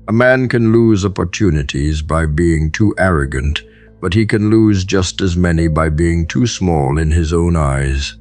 A man can lose opportunities by being too arrogant, but he can lose just as many by being too small in his own eyes.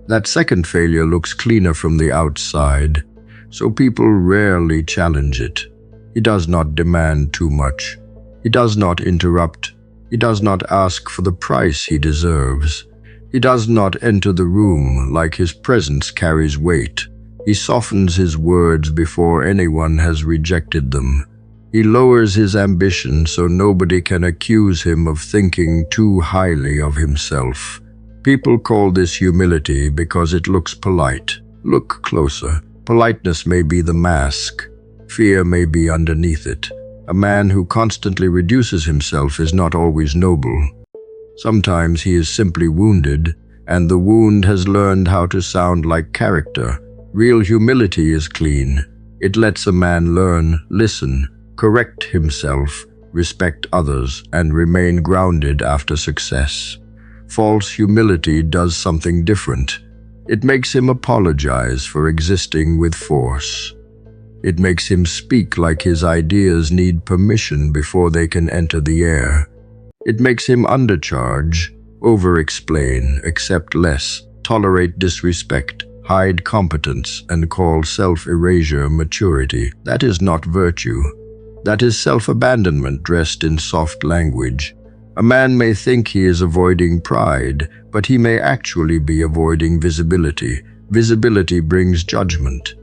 That second failure looks cleaner from the outside, so people rarely challenge it. He does not demand too much. He does not interrupt. He does not ask for the price he deserves. He does not enter the room like his presence carries weight. He softens his words before anyone has rejected them. He lowers his ambition so nobody can accuse him of thinking too highly of himself. People call this humility because it looks polite. Look closer. Politeness may be the mask. Fear may be underneath it. A man who constantly reduces himself is not always noble. Sometimes he is simply wounded, and the wound has learned how to sound like character. Real humility is clean. It lets a man learn, listen, correct himself, respect others, and remain grounded after success. False humility does something different. It makes him apologize for existing with force. It makes him speak like his ideas need permission before they can enter the air. It makes him undercharge, over-explain, accept less, tolerate disrespect, hide competence, and call self-erasure maturity. That is not virtue. That is self-abandonment dressed in soft language. A man may think he is avoiding pride, but he may actually be avoiding visibility. Visibility brings judgment.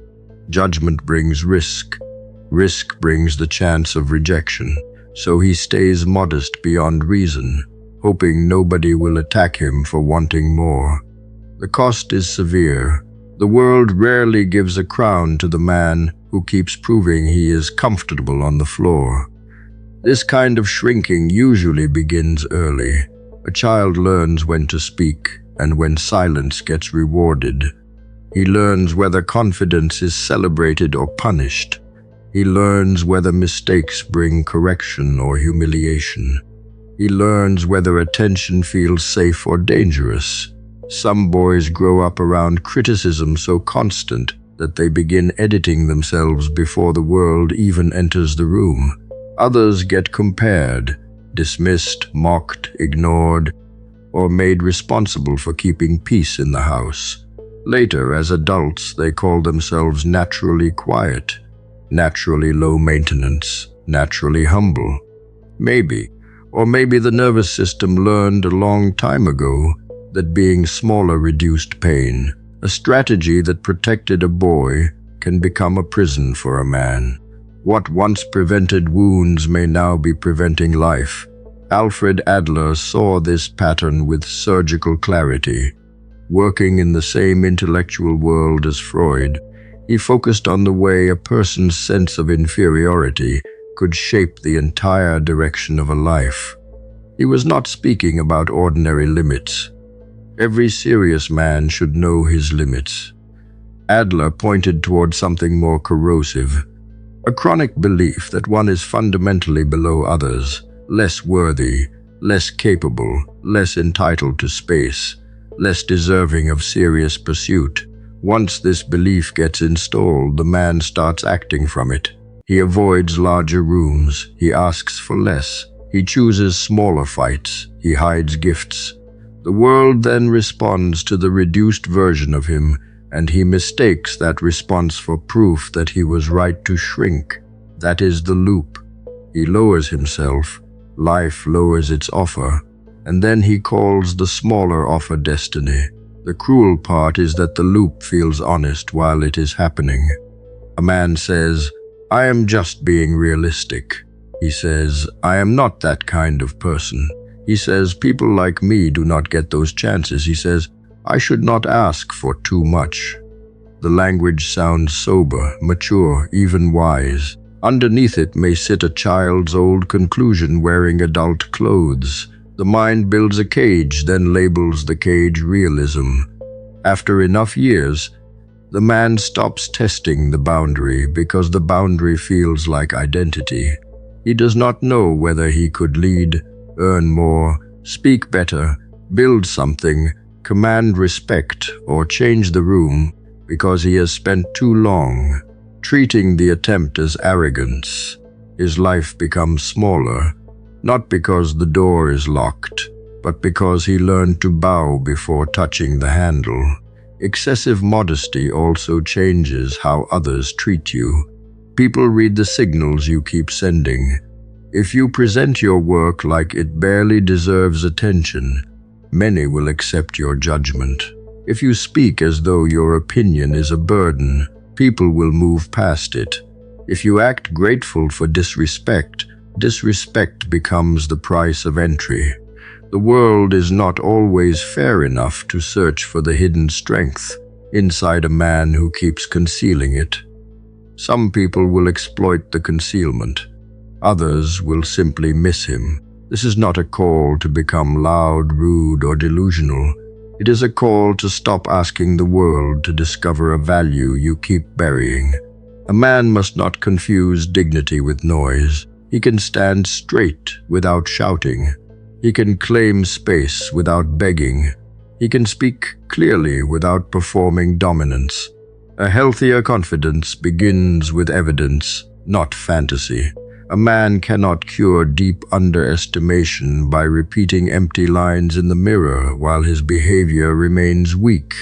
Judgment brings risk. Risk brings the chance of rejection. So he stays modest beyond reason, hoping nobody will attack him for wanting more. The cost is severe. The world rarely gives a crown to the man who keeps proving he is comfortable on the floor. This kind of shrinking usually begins early. A child learns when to speak and when silence gets rewarded. He learns whether confidence is celebrated or punished. He learns whether mistakes bring correction or humiliation. He learns whether attention feels safe or dangerous. Some boys grow up around criticism so constant that they begin editing themselves before the world even enters the room. Others get compared, dismissed, mocked, ignored, or made responsible for keeping peace in the house. Later, as adults, they call themselves naturally quiet, naturally low maintenance, naturally humble. Maybe the nervous system learned a long time ago that being smaller reduced pain. A strategy that protected a boy can become a prison for a man. What once prevented wounds may now be preventing life. Alfred Adler saw this pattern with surgical clarity. Working in the same intellectual world as Freud, he focused on the way a person's sense of inferiority could shape the entire direction of a life. He was not speaking about ordinary limits. Every serious man should know his limits. Adler pointed toward something more corrosive, a chronic belief that one is fundamentally below others, less worthy, less capable, less entitled to space, less deserving of serious pursuit. Once this belief gets installed, the man starts acting from it. He avoids larger rooms, he asks for less, he chooses smaller fights, he hides gifts. The world then responds to the reduced version of him, and he mistakes that response for proof that he was right to shrink. That is the loop. He lowers himself, life lowers its offer, and then he calls the smaller offer destiny. The cruel part is that the loop feels honest while it is happening. A man says, "I am just being realistic." He says, "I am not that kind of person." He says, "People like me do not get those chances." He says, "I should not ask for too much." The language sounds sober, mature, even wise. Underneath it may sit a child's old conclusion wearing adult clothes. The mind builds a cage, then labels the cage realism. After enough years, the man stops testing the boundary because the boundary feels like identity. He does not know whether he could lead, earn more, speak better, build something, command respect, or change the room because he has spent too long treating the attempt as arrogance. His life becomes smaller, not because the door is locked, but because he learned to bow before touching the handle. Excessive modesty also changes how others treat you. People read the signals you keep sending. If you present your work like it barely deserves attention, many will accept your judgment. If you speak as though your opinion is a burden, people will move past it. If you act grateful for disrespect, disrespect becomes the price of entry. The world is not always fair enough to search for the hidden strength inside a man who keeps concealing it. Some people will exploit the concealment. Others will simply miss him. This is not a call to become loud, rude, or delusional. It is a call to stop asking the world to discover a value you keep burying. A man must not confuse dignity with noise. He can stand straight without shouting. He can claim space without begging. He can speak clearly without performing dominance. A healthier confidence begins with evidence, not fantasy. A man cannot cure deep underestimation by repeating empty lines in the mirror while his behavior remains weak.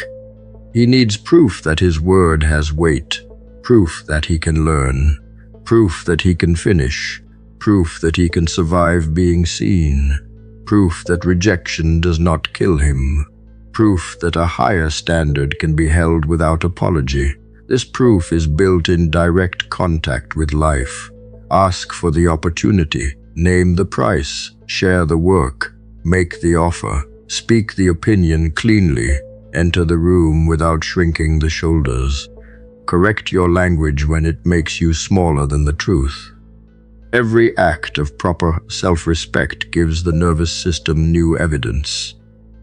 He needs proof that his word has weight, proof that he can learn, proof that he can finish, proof that he can survive being seen, proof that rejection does not kill him, proof that a higher standard can be held without apology. This proof is built in direct contact with life. Ask for the opportunity, name the price, share the work, make the offer, speak the opinion cleanly, enter the room without shrinking the shoulders. Correct your language when it makes you smaller than the truth. Every act of proper self-respect gives the nervous system new evidence.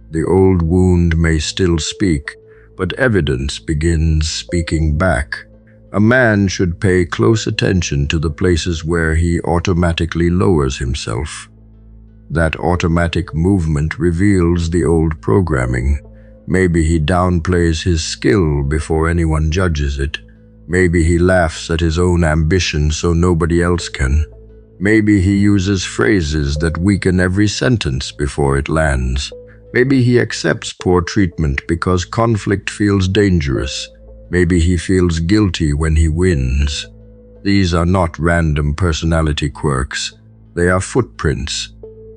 The old wound may still speak, but evidence begins speaking back. A man should pay close attention to the places where he automatically lowers himself. That automatic movement reveals the old programming. Maybe he downplays his skill before anyone judges it. Maybe he laughs at his own ambition so nobody else can. Maybe he uses phrases that weaken every sentence before it lands. Maybe he accepts poor treatment because conflict feels dangerous. Maybe he feels guilty when he wins. These are not random personality quirks. They are footprints.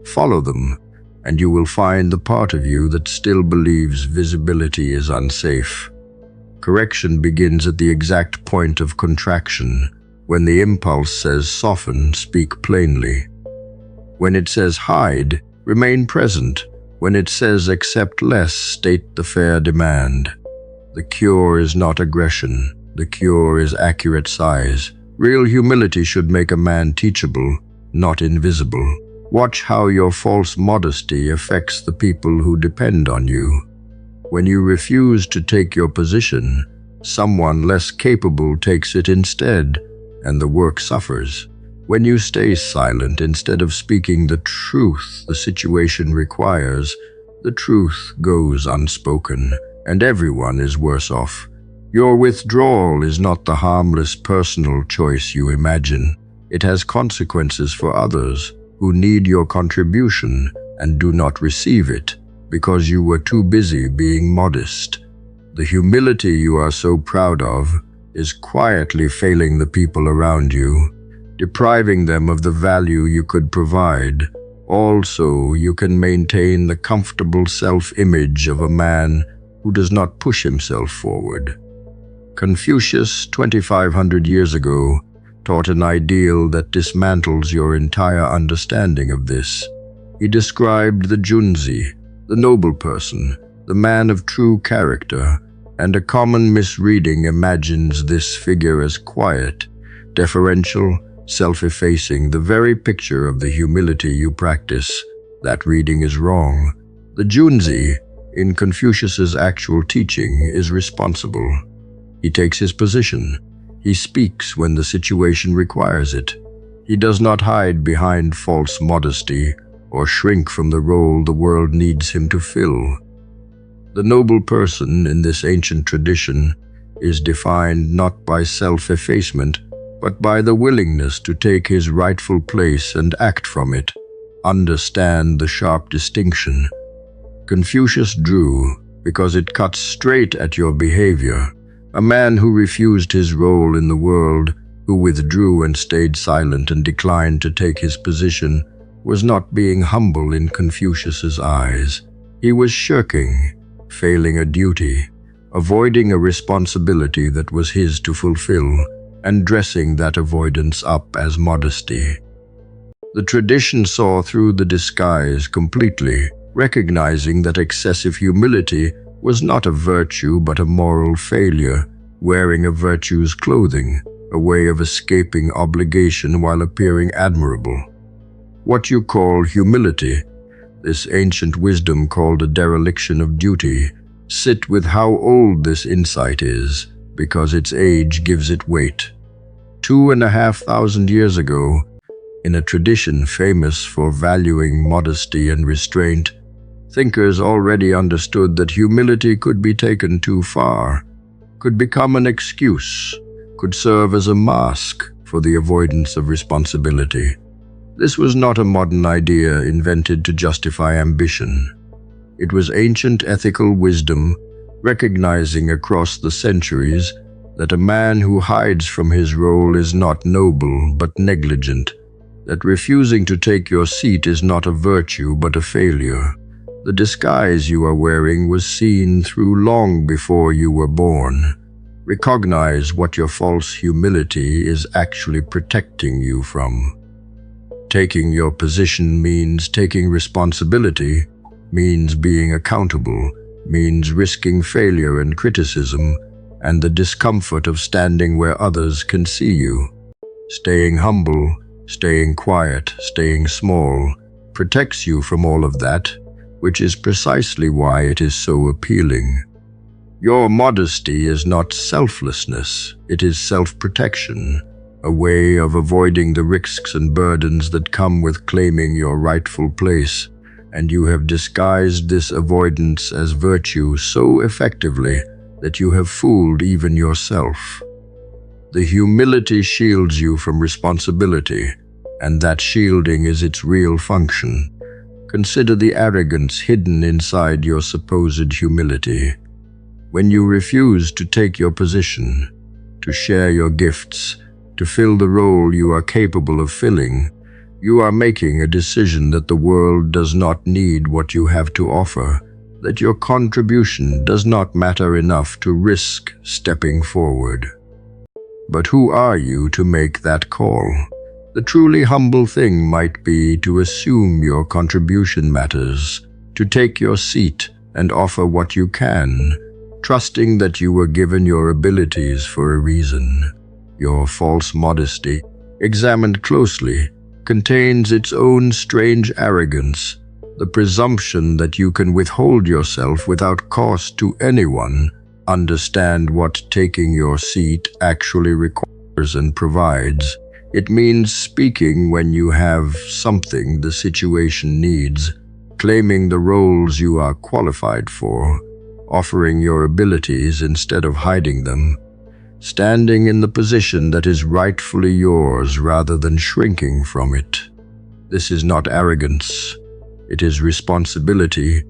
Follow them, and you will find the part of you that still believes visibility is unsafe. Correction begins at the exact point of contraction. When the impulse says soften, speak plainly. When it says hide, remain present. When it says accept less, state the fair demand. The cure is not aggression. The cure is accurate size. Real humility should make a man teachable, not invisible. Watch how your false modesty affects the people who depend on you. When you refuse to take your position, someone less capable takes it instead, and the work suffers. When you stay silent instead of speaking the truth the situation requires, the truth goes unspoken, and everyone is worse off. Your withdrawal is not the harmless personal choice you imagine. It has consequences for others who need your contribution and do not receive it because you were too busy being modest. The humility you are so proud of is quietly failing the people around you, depriving them of the value you could provide. Also, you can maintain the comfortable self-image of a man who does not push himself forward. Confucius, 2,500 years ago, taught an ideal that dismantles your entire understanding of this. He described the junzi, the noble person, the man of true character, and a common misreading imagines this figure as quiet, deferential, self-effacing, the very picture of the humility you practice. That reading is wrong. The junzi, in Confucius's actual teaching, is responsible. He takes his position. He speaks when the situation requires it. He does not hide behind false modesty or shrink from the role the world needs him to fill. The noble person in this ancient tradition is defined not by self-effacement, but by the willingness to take his rightful place and act from it. Understand the sharp distinction. Confucius drew because it cuts straight at your behavior. A man who refused his role in the world, who withdrew and stayed silent and declined to take his position, was not being humble in Confucius's eyes. He was shirking, failing a duty, avoiding a responsibility that was his to fulfill, and dressing that avoidance up as modesty. The tradition saw through the disguise completely, recognizing that excessive humility was not a virtue but a moral failure, wearing a virtue's clothing, a way of escaping obligation while appearing admirable. What you call humility, this ancient wisdom called a dereliction of duty, sit with how old this insight is, because its age gives it weight. 2,500 years ago, in a tradition famous for valuing modesty and restraint, thinkers already understood that humility could be taken too far, could become an excuse, could serve as a mask for the avoidance of responsibility. This was not a modern idea invented to justify ambition. It was ancient ethical wisdom, recognizing across the centuries that a man who hides from his role is not noble but negligent, that refusing to take your seat is not a virtue but a failure. The disguise you are wearing was seen through long before you were born. Recognize what your false humility is actually protecting you from. Taking your position means taking responsibility, means being accountable, means risking failure and criticism, and the discomfort of standing where others can see you. Staying humble, staying quiet, staying small, protects you from all of that, which is precisely why it is so appealing. Your modesty is not selflessness, it is self-protection, a way of avoiding the risks and burdens that come with claiming your rightful place, and you have disguised this avoidance as virtue so effectively that you have fooled even yourself. The humility shields you from responsibility, and that shielding is its real function. Consider the arrogance hidden inside your supposed humility. When you refuse to take your position, to share your gifts, to fill the role you are capable of filling, you are making a decision that the world does not need what you have to offer, that your contribution does not matter enough to risk stepping forward. But who are you to make that call? The truly humble thing might be to assume your contribution matters, to take your seat and offer what you can, trusting that you were given your abilities for a reason. Your false modesty, examined closely, contains its own strange arrogance, the presumption that you can withhold yourself without cost to anyone. Understand what taking your seat actually requires and provides. It means speaking when you have something the situation needs, claiming the roles you are qualified for, offering your abilities instead of hiding them, standing in the position that is rightfully yours rather than shrinking from it. This is not arrogance. It is responsibility,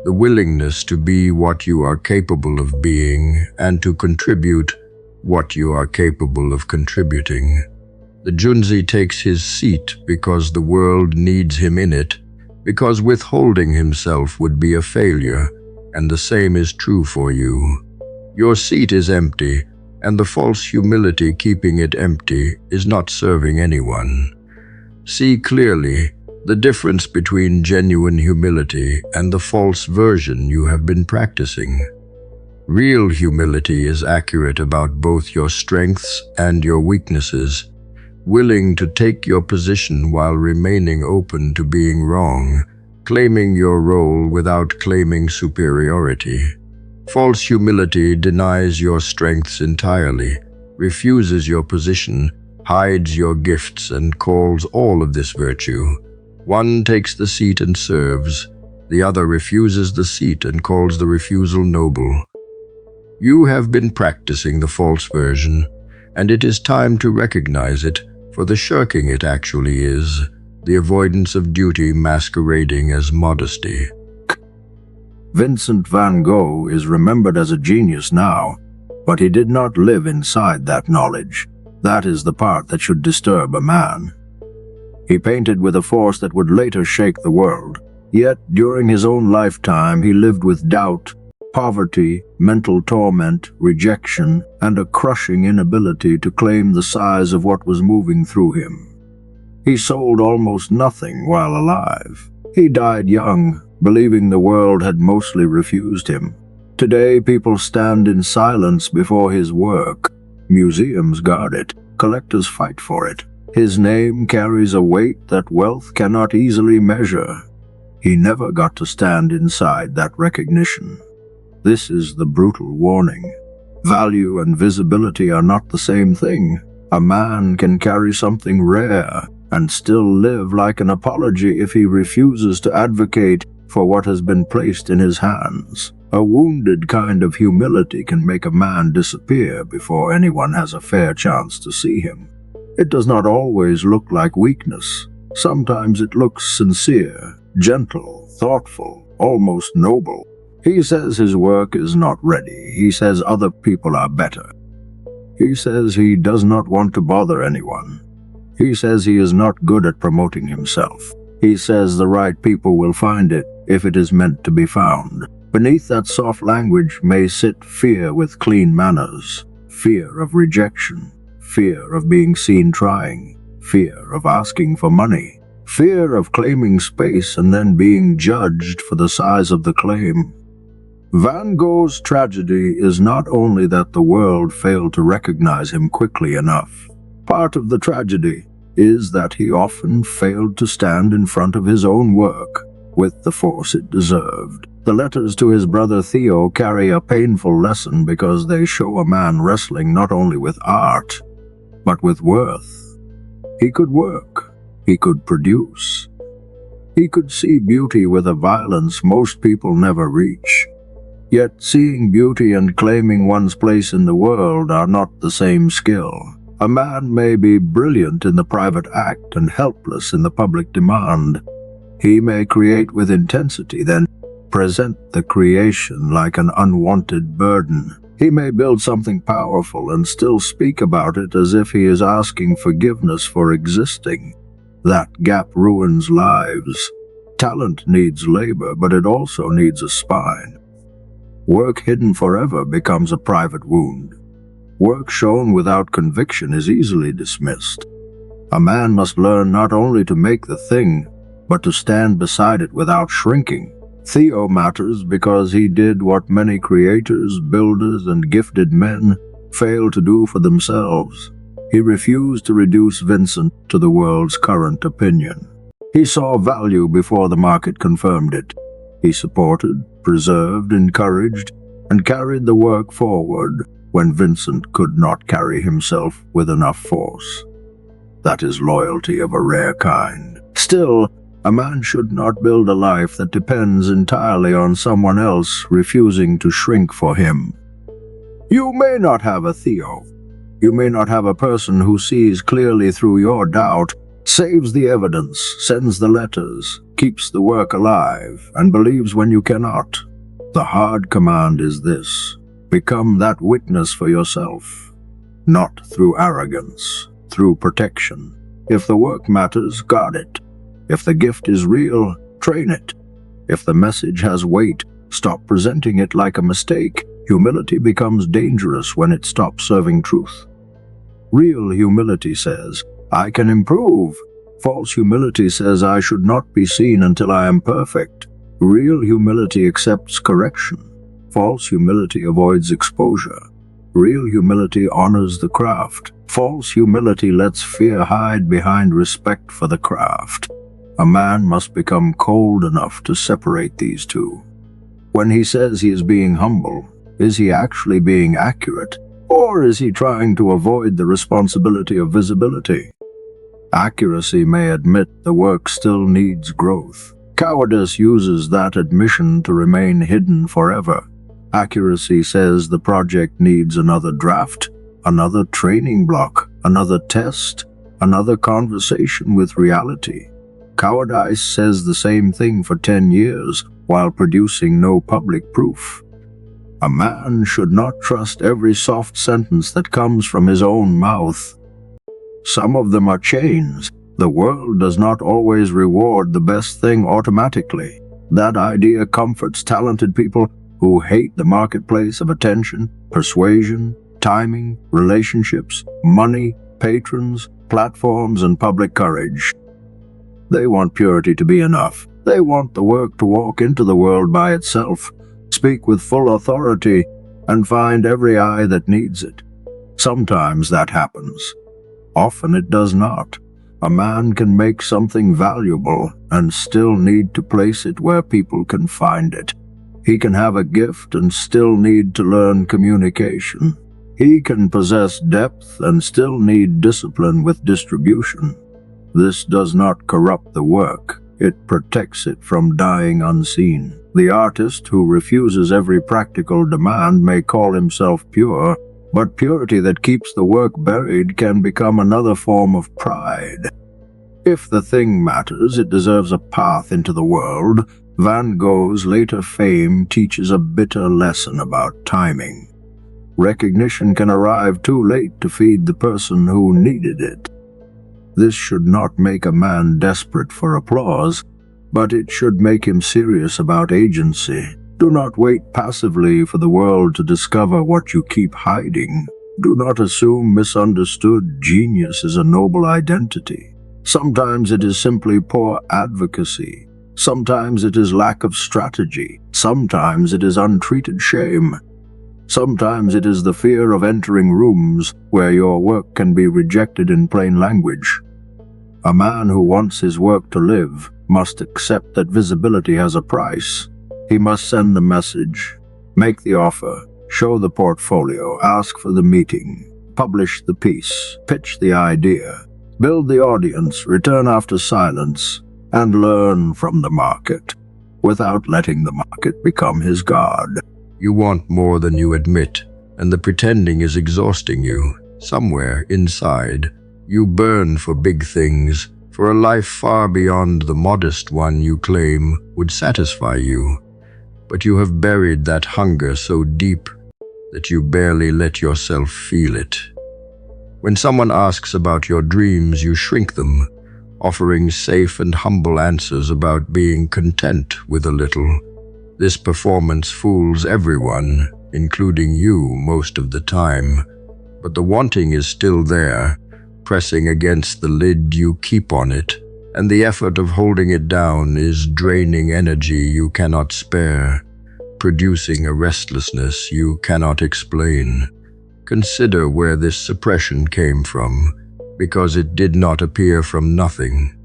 the willingness to be what you are capable of being and to contribute what you are capable of contributing. The junzi takes his seat because the world needs him in it, because withholding himself would be a failure, and the same is true for you. Your seat is empty, and the false humility keeping it empty is not serving anyone. See clearly the difference between genuine humility and the false version you have been practicing. Real humility is accurate about both your strengths and your weaknesses, willing to take your position while remaining open to being wrong, claiming your role without claiming superiority. False humility denies your strengths entirely, refuses your position, hides your gifts, and calls all of this virtue. One takes the seat and serves, the other refuses the seat and calls the refusal noble. You have been practicing the false version, and it is time to recognize it for the shirking it actually is, the avoidance of duty masquerading as modesty. Vincent van Gogh is remembered as a genius now, but he did not live inside that knowledge. That is the part that should disturb a man. He painted with a force that would later shake the world, yet during his own lifetime he lived with doubt, poverty, mental torment, rejection, and a crushing inability to claim the size of what was moving through him. He sold almost nothing while alive. He died young, believing the world had mostly refused him. Today, people stand in silence before his work. Museums guard it, collectors fight for it. His name carries a weight that wealth cannot easily measure. He never got to stand inside that recognition. This is the brutal warning. Value and visibility are not the same thing. A man can carry something rare and still live like an apology if he refuses to advocate for what has been placed in his hands. A wounded kind of humility can make a man disappear before anyone has a fair chance to see him. It does not always look like weakness. Sometimes it looks sincere, gentle, thoughtful, almost noble. He says his work is not ready. He says other people are better. He says he does not want to bother anyone. He says he is not good at promoting himself. He says the right people will find it if it is meant to be found. Beneath that soft language may sit fear with clean manners, fear of rejection, fear of being seen trying, fear of asking for money, fear of claiming space and then being judged for the size of the claim. Van Gogh's tragedy is not only that the world failed to recognize him quickly enough. Part of the tragedy is that he often failed to stand in front of his own work with the force it deserved. The letters to his brother Theo carry a painful lesson because they show a man wrestling not only with art, but with worth. He could work. He could produce. He could see beauty with a violence most people never reach. Yet seeing beauty and claiming one's place in the world are not the same skill. A man may be brilliant in the private act and helpless in the public demand. He may create with intensity, then present the creation like an unwanted burden. He may build something powerful and still speak about it as if he is asking forgiveness for existing. That gap ruins lives. Talent needs labor, but it also needs a spine. Work hidden forever becomes a private wound. Work shown without conviction is easily dismissed. A man must learn not only to make the thing, but to stand beside it without shrinking. Theo matters because he did what many creators, builders, and gifted men fail to do for themselves. He refused to reduce Vincent to the world's current opinion. He saw value before the market confirmed it. He supported, preserved, encouraged, and carried the work forward when Vincent could not carry himself with enough force. That is loyalty of a rare kind. Still, a man should not build a life that depends entirely on someone else refusing to shrink for him. You may not have a Theo. You may not have a person who sees clearly through your doubt, saves the evidence, sends the letters, keeps the work alive, and believes when you cannot. The hard command is this: become that witness for yourself, not through arrogance, through protection. If the work matters, guard it. If the gift is real, train it. If the message has weight, stop presenting it like a mistake. Humility becomes dangerous when it stops serving truth. Real humility says, I can improve. False humility says I should not be seen until I am perfect. Real humility accepts correction. False humility avoids exposure. Real humility honors the craft. False humility lets fear hide behind respect for the craft. A man must become cold enough to separate these two. When he says he is being humble, is he actually being accurate, or is he trying to avoid the responsibility of visibility? Accuracy may admit the work still needs growth. Cowardice uses that admission to remain hidden forever. Accuracy says the project needs another draft, another training block, another test, another conversation with reality. Cowardice says the same thing for 10 years while producing no public proof. A man should not trust every soft sentence that comes from his own mouth. Some of them are chains. The world does not always reward the best thing automatically. That idea comforts talented people who hate the marketplace of attention, persuasion, timing, relationships, money, patrons, platforms, and public courage. They want purity to be enough. They want the work to walk into the world by itself, speak with full authority, and find every eye that needs it. Sometimes that happens. Often it does not. A man can make something valuable and still need to place it where people can find it. He can have a gift and still need to learn communication. He can possess depth and still need discipline with distribution. This does not corrupt the work. It protects it from dying unseen. The artist who refuses every practical demand may call himself pure, but purity that keeps the work buried can become another form of pride. If the thing matters, it deserves a path into the world. Van Gogh's later fame teaches a bitter lesson about timing. Recognition can arrive too late to feed the person who needed it. This should not make a man desperate for applause, but it should make him serious about agency. Do not wait passively for the world to discover what you keep hiding. Do not assume misunderstood genius is a noble identity. Sometimes it is simply poor advocacy. Sometimes it is lack of strategy. Sometimes it is untreated shame. Sometimes it is the fear of entering rooms where your work can be rejected in plain language. A man who wants his work to live must accept that visibility has a price. He must send the message, make the offer, show the portfolio, ask for the meeting, publish the piece, pitch the idea, build the audience, return after silence, and learn from the market, without letting the market become his god. You want more than you admit, and the pretending is exhausting you. Somewhere inside, you burn for big things, for a life far beyond the modest one you claim would satisfy you. But you have buried that hunger so deep that you barely let yourself feel it. When someone asks about your dreams, you shrink them, offering safe and humble answers about being content with a little. This performance fools everyone, including you most of the time, but the wanting is still there, pressing against the lid you keep on it, and the effort of holding it down is draining energy you cannot spare, producing a restlessness you cannot explain. Consider where this suppression came from, because it did not appear from nothing.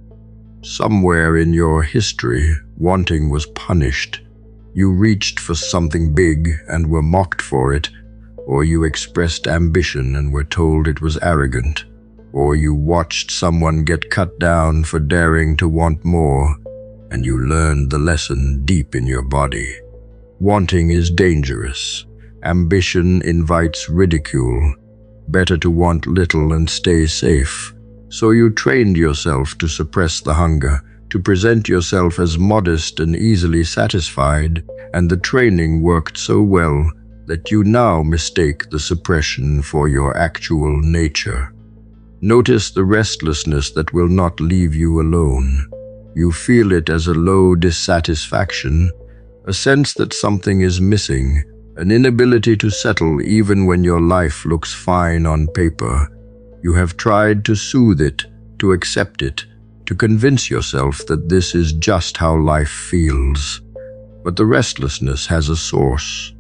Somewhere in your history, wanting was punished. You reached for something big and were mocked for it, or you expressed ambition and were told it was arrogant, or you watched someone get cut down for daring to want more, and you learned the lesson deep in your body. Wanting is dangerous. Ambition invites ridicule. Better to want little and stay safe. So you trained yourself to suppress the hunger, to present yourself as modest and easily satisfied, and the training worked so well that you now mistake the suppression for your actual nature. Notice the restlessness that will not leave you alone. You feel it as a low dissatisfaction, a sense that something is missing, an inability to settle even when your life looks fine on paper. You have tried to soothe it, to accept it, to convince yourself that this is just how life feels. But the restlessness has a source,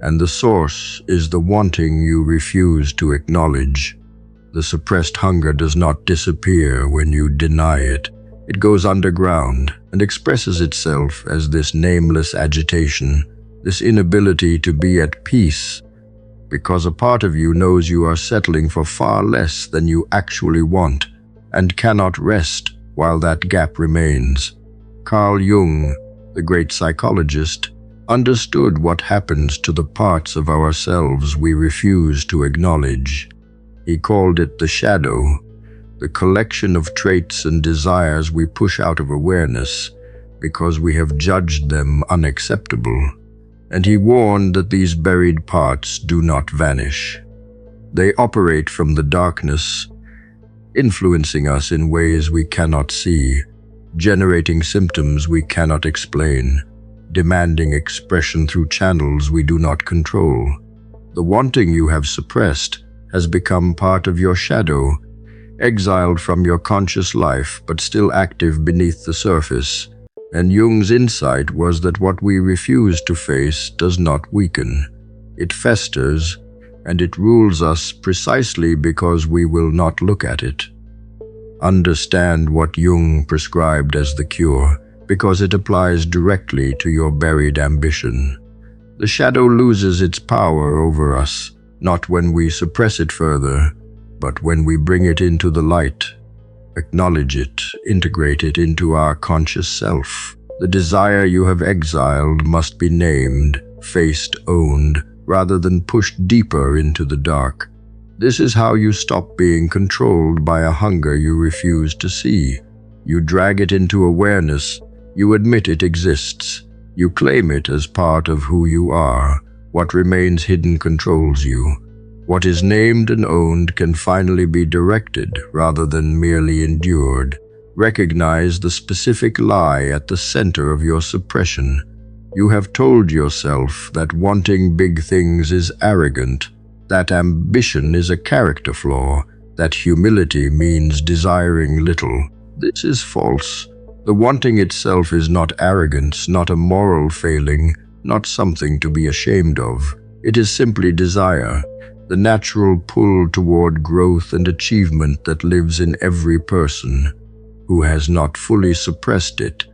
and the source is the wanting you refuse to acknowledge. The suppressed hunger does not disappear when you deny it. It goes underground and expresses itself as this nameless agitation, this inability to be at peace, because a part of you knows you are settling for far less than you actually want and cannot rest while that gap remains. Carl Jung, the great psychologist, understood what happens to the parts of ourselves we refuse to acknowledge. He called it the shadow, the collection of traits and desires we push out of awareness because we have judged them unacceptable. And he warned that these buried parts do not vanish. They operate from the darkness, influencing us in ways we cannot see, generating symptoms we cannot explain, demanding expression through channels we do not control. The wanting you have suppressed has become part of your shadow, exiled from your conscious life but still active beneath the surface. And Jung's insight was that what we refuse to face does not weaken. It festers, and it rules us precisely because we will not look at it. Understand what Jung prescribed as the cure, because it applies directly to your buried ambition. The shadow loses its power over us, not when we suppress it further, but when we bring it into the light. Acknowledge it, integrate it into our conscious self. The desire you have exiled must be named, faced, owned, rather than pushed deeper into the dark. This is how you stop being controlled by a hunger you refuse to see. You drag it into awareness, you admit it exists, you claim it as part of who you are. What remains hidden controls you. What is named and owned can finally be directed rather than merely endured. Recognize the specific lie at the center of your suppression. You have told yourself that wanting big things is arrogant, that ambition is a character flaw, that humility means desiring little. This is false. The wanting itself is not arrogance, not a moral failing, not something to be ashamed of. It is simply desire, the natural pull toward growth and achievement that lives in every person. Who has not fully suppressed it,